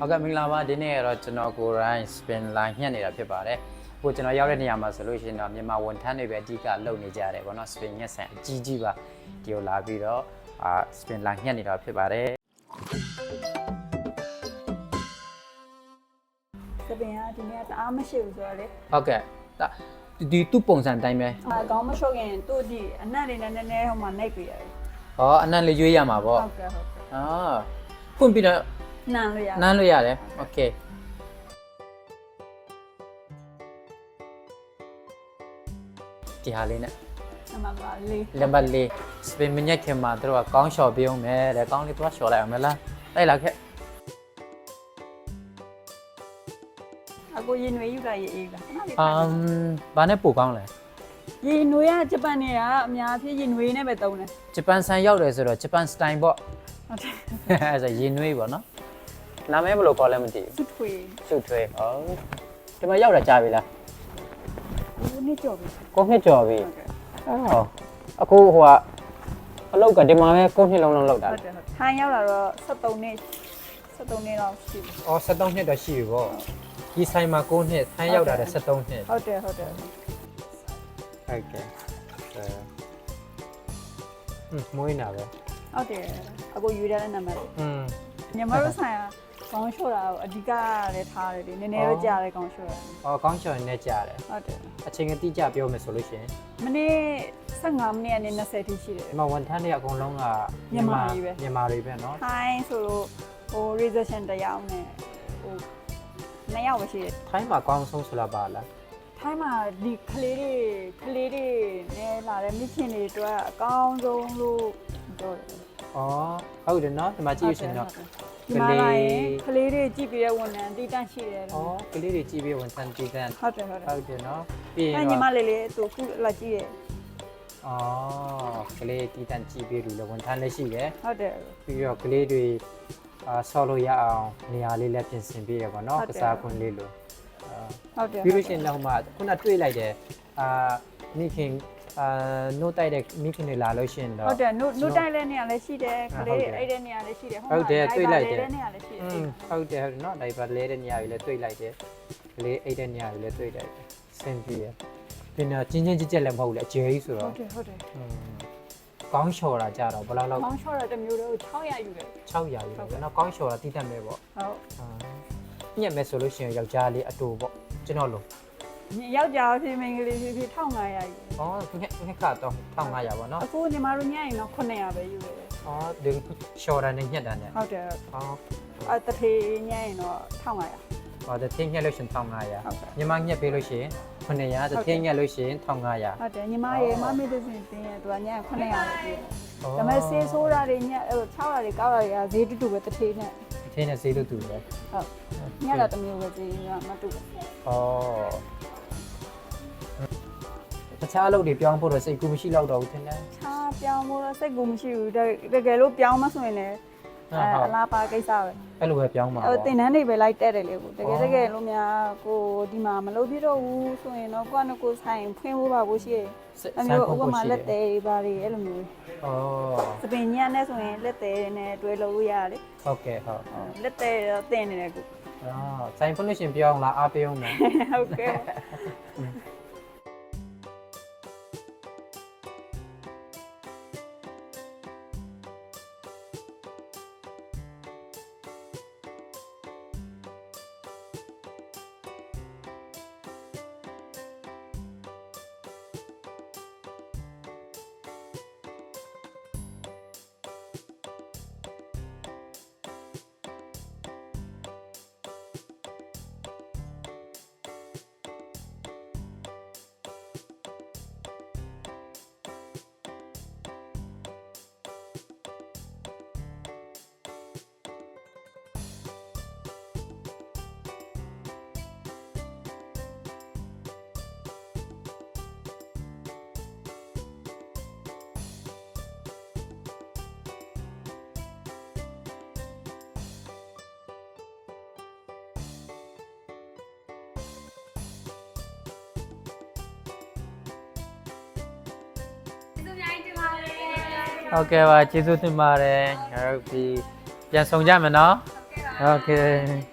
ဟုတ်ကဲ့မင်္ဂလာပါဒီနေ့ကတော့ကျွန်တော်ကိုရိုင်း spin line ညှက်နေတာဖြစ်ပါတယ်။ကိုကျွန်တော်ရောက်တဲ့နေရာမှာဆိုလို့ရှိရင်တော့မြန်မာဝန်ထမ်းတွေပဲအဓိကလုပ်နေကြတယ်ပေါ့နော် spin ညှက်ဆန်အကြီးကြီးပါဒီကိုလာပြီးတော့spin line ညှက်နေတာဖြစ်ပါတယ်။စပင်ကဒီနေ့တအားမရှိဘူးဆိုတော့လေ ဟုတ်ကဲ့ဒီသူ့ပုံစံတိုင်းပဲ ။ခေါင်းမရှုပ်ရင်သူ့ဒီအနံ့လေးနဲ့နည်းနည်းဟိုမှာနှိပ်ပြရတယ် ဟောအနံ့လေးရွေးရမှာပေါ့ ။ဟုတ်ကဲ့ဟုတ်ကဲ့ ဖွင့်ပြီးတော့ ။နံလို့ရတယ် နမ်းလို့ရတယ်โอเคဒီဟာလေးနဲ့ ။အမှန်ပါလေး လက်ပတ်လေး spin မညက်ခင်မှာတို့ကကောင်းလျှော်ပေးအောင်မယ်တဲ့ကောင်းလေးသွားလျှော်လိုက်အောင်မလားလိုက်လာခဲ့ ။အကိုရင်နွေယူလိုက်ရေးအေးလား။ ဘာနဲ့ပို့ကောင်းလဲ ရင်နွေကဂျပန်နေကအများအဖြစ်ရင်နွေနဲ့ပဲသုံးတယ် ဂျပန်ဆန်ရောက်တယ်ဆိုတော့ဂျပန်စတိုင်ပေါ့ ။ဟုတ်တယ် အဲဆိုရေနွေးပေါ့နော်နာမည်ဘယ်လိုခေါ်လဲမသိ ။သူ့ထွေ ဘူးစုထွေးဟောဒီမှာရောက်တာကြာပြီလား ဘူးနှစ်ကြော်ပြီ ကိုနှစ်ကျော်ပြီ ဟုတ်ကဲ့ အော်အခုဟိုကအလောက်ကဒီမှာပဲကိုနှစ်လုံးလုံးလောက်တာ ဟုတ်တယ်ဟုတ်။ထိုင်းရောက်လာတော့73နှစ်လောက်ရှိပြီ အော်73နှစ်တော့ရှိပြီပေါ့ဒီဆိုင်မှာ9နှစ်ထိုင်းရောက်တာလည်း73နှစ် ။ဟုတ်တယ်ဟုတ်တယ် ဟုတ်ကဲ့မွေးနာပဲ ။ဟုတ်တယ်အကိုယူရတဲ့နာမည်လေး ညီမတို့ဆိုင်ကခေါင်းလျှော့တာကိုအဓိကလည်းထားတယ်လေနည်းနည်းတော့ကြာတယ်ခေါင်းလျှော့တာ အော်ကောင်းချော်နဲ့ကြားတယ် ဟုတ်တယ် အချိန်ကတိကျပြောမယ်ဆိုလို့ရှိရင် မနေ့15မိနစ်နဲ့20ထိရှိတယ် ဒီမှာဝန်ထမ်းတွေအကုန်လုံးကမြန်မာတွေပဲเนาะ ထိုင်းဆိုလို့ဟို reservation တစ်ယောက်နဲ့ဟို2ယောက်ပဲရှိတယ် ထိုင်းမှာကောင်းဆုံးဆိုတာပါလား ထိုင်းမှာဒီကလေးတွေနဲ့လာတဲ့မိခင်တွေအတွက်အကောင်းဆုံးလို့ပြောတယ် ဩဟုတ်တယ်เนาะဒီမှာကြည့်ရရှင်တော့ ဒီမှာလာရင်ကလေးတွေကြည့်ပြီးတဲ့ဝန်ထမ်းတည်တန့်ရှိတယ် ဩကလေးတွေကြည့်ပြီးဝန်ထမ်းကြည့်တဲ့ ဟုတ်တယ်ဟုတ်တယ် ဟုတ်တယ်เนาะပြီးရင် အဲ့ညီ တော့ မလေးလေးသူခုလာကြည့်တယ် ကလေးတည်တန့်ကြည့်ပြီးလို့ဝန်ထမ်းလည်းရှိတယ် ဟုတ်တယ် ပြီးတော့ကလေးတွေဆော့လို့ရအောင်နေရာလေးလည်းပြင်ဆင်ပေးတယ်ပေါ့เนาะကစားခွင့်လေးလို့ ဟုတ်တယ် ပြီးလို့ရှိရင်တော့ဟိုမှာခုနတွေ့လိုက်တယ်မိခင်နို့တိုက်တဲ့မိခင်တွေလာလို့ရှိရင်တော့ ဟုတ်တယ်နုတိုက်တဲ့နေရာလည်းရှိတယ်ကလေးအဲ့တဲ့နေရာလည်းရှိတယ်တဲ့နေရာလည်းရှိတယ် ဟုတ်တယ်เนาะဒါပါလဲတဲ့နေရာကြီးလည်းတွေ့လိုက်တယ်ကလေးအိတ်တဲ့နေရာကြီးလည်းတွေ့လိုက်တယ်ဆင်ပြေရပြင်တော့ချင်းချင်းကြက်ကြက်လည်းမဟုတ်လေအကျယ်ကြီးဆို ဟု တော့ တ်တယ်ဟုတ်တယ် ကောင်းလျှော်တာကြတော့ဘယ်လောက် ကောင်းချော်တဲ့မျိုးတော့600ယူတယ် 600ယူတယ်เนาะကောင်းလျှော်တာတိတက်မယ်ပေါ့ ဟုတ် ညက်မယ်ဆိုလို့ရှိရင်ယောက်ျားလေးအတူပေါ့ကျွန်တော်လို့ ယောက်ျားဖြစ်မိန်းကလေးဖြစ်1500ယူ ငှက်ကတော့1500ပေါ့เนาะ အခုညီမတို့ညရင်တော့900ပဲယူတယ် ဒီလျှော်တာနဲ့ညက်တာနဲ့ ဟုတ်တယ် တထေးညရင်တော့1500 တထင်းညက်လို့ရှိရင်1500 ဟုတ်ကဲ့ ညီမညက်ပေးလို့ရှိရင်900တထင်းညက်လို့ရှိရင်1500 ဟုတ်တယ်ညီမရေမမေ့တဲ့စင်တင်းရသူကညရင်900ပဲယူတယ်ဒါပေမဲ့ဆေးဆိုးတာတွေည600တွေ900တွေကဈေးတူတူပဲတထေးနဲ့ တထင်းနဲ့ဈေးလို့တူတယ် ဟုတ်ညတာတမျိုးပဲဈေးကမတူဘူး တခြားအလုပ်တွေပြောင်းဖို့တော့စိတ်ကူးမရှိတော့ဘူးထင်တယ် ချာပြောင်းဖို့တော့စိတ်ကူမရှိဘူးတကယ်လို့ပြောင်းမဆိုရင်လည်းအလားပါကိစ္စပဲ အဲ့လိုပဲပြောင်းပါ တင်တန်းတွေပဲလိုက်တက်တယ်လေကိုတကယ်လို့များကိုဒီမှာမလုပ်ပြတော့ဘူးဆိုရင်တော့ကိုကကိုဆိုင်ဖွင့်ဖို့ပါဖို့ရှိရယ်အမျိုးဥပမာလက်သေးပါတွေအဲ့လိုမျိုးစပင်ညံ့နဲ့ဆိုရင်လက်သေးနဲ့တွဲလို့ရရတယ် ဟုတ်ကဲ့ဟုတ် လက်သေးတော့တင်နေတယ်ကို ဆိုင်ဖွင့်လို့ရှင်ပြောင်းလားအားပေးအောင်မယ် ဟုတ်ကဲ့ ဟုတ်ကဲ့ပါကျေးဇူးတင်ပါတယ်ငါတို့ဒီပြန်ဆောင်ကြမယ်နော် Okay.